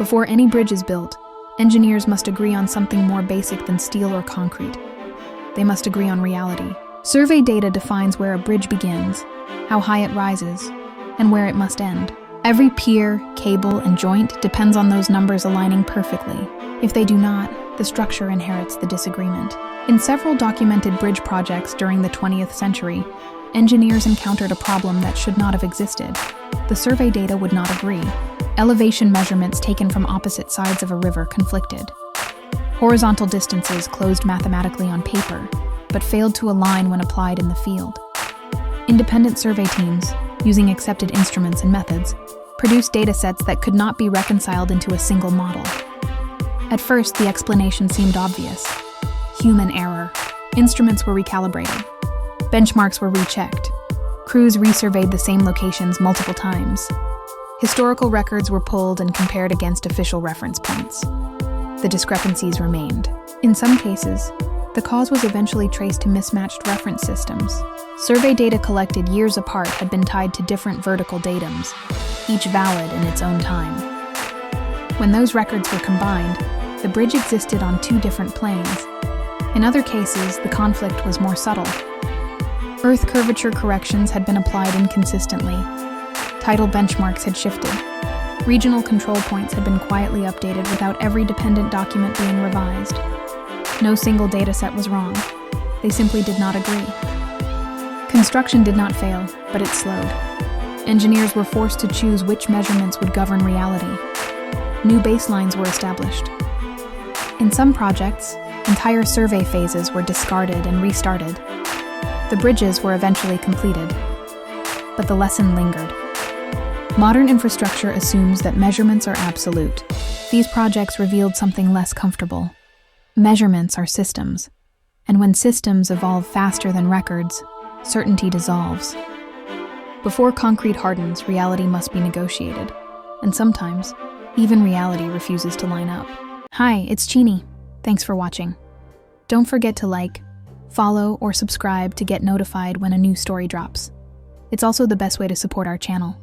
Before any bridge is built, engineers must agree on something more basic than steel or concrete. They must agree on reality. Survey data defines where a bridge begins, how high it rises, and where it must end. Every pier, cable, and joint depends on those numbers aligning perfectly. If they do not, the structure inherits the disagreement. In several documented bridge projects during the 20th century, engineers encountered a problem that should not have existed. The survey data would not agree. Elevation measurements taken from opposite sides of a river conflicted. Horizontal distances closed mathematically on paper, but failed to align when applied in the field. Independent survey teams, using accepted instruments and methods, produced datasets that could not be reconciled into a single model. At first, the explanation seemed obvious. Human error. Instruments were recalibrated. Benchmarks were rechecked. Crews resurveyed the same locations multiple times. Historical records were pulled and compared against official reference points. The discrepancies remained. In some cases, the cause was eventually traced to mismatched reference systems. Survey data collected years apart had been tied to different vertical datums, each valid in its own time. When those records were combined, the bridge existed on two different planes. In other cases, the conflict was more subtle. Earth curvature corrections had been applied inconsistently. Tidal benchmarks had shifted. Regional control points had been quietly updated without every dependent document being revised. No single dataset was wrong. They simply did not agree. Construction did not fail, but it slowed. Engineers were forced to choose which measurements would govern reality. New baselines were established. In some projects, entire survey phases were discarded and restarted. The bridges were eventually completed, but the lesson lingered. Modern infrastructure assumes that measurements are absolute. These projects revealed something less comfortable. Measurements are systems, and when systems evolve faster than records, certainty dissolves. Before concrete hardens, reality must be negotiated, and sometimes, even reality refuses to line up. Hi, it's Chini. Thanks for watching. Don't forget to like, follow, or subscribe to get notified when a new story drops. It's also the best way to support our channel.